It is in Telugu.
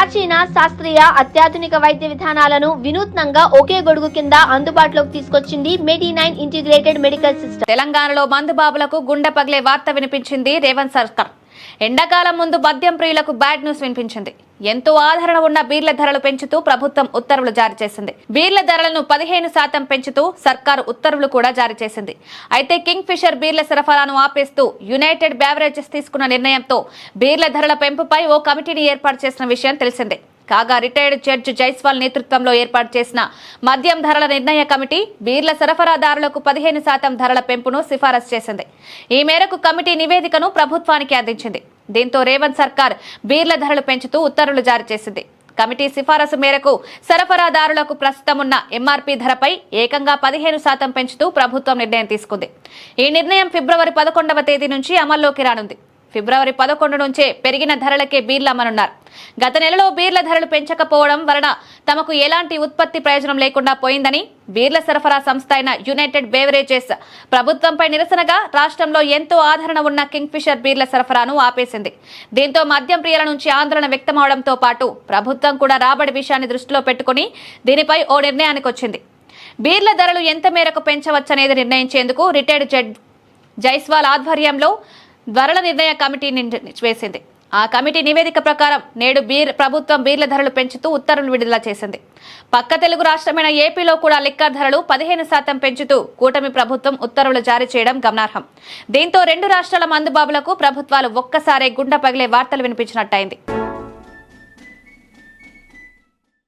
ప్రాచీన శాస్త్రీయ అత్యాధునిక వైద్య విధానాలను వినూత్నంగా ఒకే గొడుగు కింద అందుబాటులోకి తీసుకొచ్చింది మెడి9 ఇంటిగ్రేటెడ్ మెడికల్ సిస్టమ్. తెలంగాణలో మందుబాబులకు గుండె పగిలే వార్త వినిపించింది రేవంత్ సర్కార్. ఎండాకాలం ముందు మద్యం ప్రియులకు బ్యాడ్ న్యూస్ వినిపించింది. ఎంతో ఆదరణ ఉన్న బీర్ల ధరలు పెంచుతూ ప్రభుత్వం ఉత్తర్వులు జారీ చేసింది. బీర్ల ధరలను 15% పెంచుతూ సర్కారు ఉత్తర్వులు కూడా జారీ చేసింది. అయితే కింగ్ ఫిషర్ బీర్ల సరఫరాను ఆపేస్తూ యునైటెడ్ బెవరేజెస్ తీసుకున్న నిర్ణయంతో బీర్ల ధరల పెంపుపై ఓ కమిటీని ఏర్పాటు చేసిన విషయం తెలిసిందే. కాగా రిటైర్డ్ జడ్జి జైస్వాల్ నేతృత్వంలో ఏర్పాటు చేసిన మద్యం ధరల నిర్ణయ కమిటీ బీర్ల సరఫరాదారులకు 15% ధరల పెంపును సిఫారసు చేసింది. ఈ మేరకు కమిటీ నివేదికను ప్రభుత్వానికి అందించింది. దీంతో రేవంత్ సర్కార్ బీర్ల ధరలు పెంచుతూ ఉత్తర్వులు జారీ చేసింది. కమిటీ సిఫారసు మేరకు సరఫరాదారులకు ప్రస్తుతం ఉన్న ఎంఆర్పీ ధరపై ఏకంగా 15% పెంచుతూ ప్రభుత్వం నిర్ణయం తీసుకుంది. ఈ నిర్ణయం ఫిబ్రవరి 11వ తేదీ నుంచి అమల్లోకి రానుంది. ఫిబ్రవరి 11 నుంచే పెరిగిన ధరలకే బీర్లు అమ్మనున్నారు. గత నెలలో బీర్ల ధరలు పెంచకపోవడం వలన తమకు ఎలాంటి ఉత్పత్తి ప్రయోజనం లేకుండా పోయిందని బీర్ల సరఫరా సంస్థ అయిన యునైటెడ్ బెవరేజెస్ ప్రభుత్వంపై నిరసనగా రాష్ట్రంలో ఎంతో ఆదరణ ఉన్న కింగ్ ఫిషర్ బీర్ల సరఫరాను ఆపేసింది. దీంతో మద్యం ప్రియుల నుంచి ఆందోళన వ్యక్తమవడంతో పాటు ప్రభుత్వం కూడా రాబడి విషయాన్ని దృష్టిలో పెట్టుకుని దీనిపై ఓ నిర్ణయానికి వచ్చింది. బీర్ల ధరలు ఎంత మేరకు పెంచవచ్చనేది నిర్ణయించేందుకు రిటైర్డ్ జడ్జి జైస్వాల్ ఆధ్వర్యంలో ధరల నిర్ణయ కమిటీని వేసింది. ఆ కమిటీ నివేదిక ప్రకారం నేడు ప్రభుత్వం బీర్ల ధరలు పెంచుతూ ఉత్తర్వులు విడుదల చేసింది. పక్క తెలుగు రాష్ట్రమైన ఏపీలో కూడా లిక్కర్ ధరలు 15% పెంచుతూ కూటమి ప్రభుత్వం ఉత్తర్వులు జారీ చేయడం గమనార్హం. దీంతో రెండు రాష్ట్రాల మందుబాబులకు ప్రభుత్వాలు ఒక్కసారే గుండె పగిలే వార్తలు వినిపించినట్టయింది.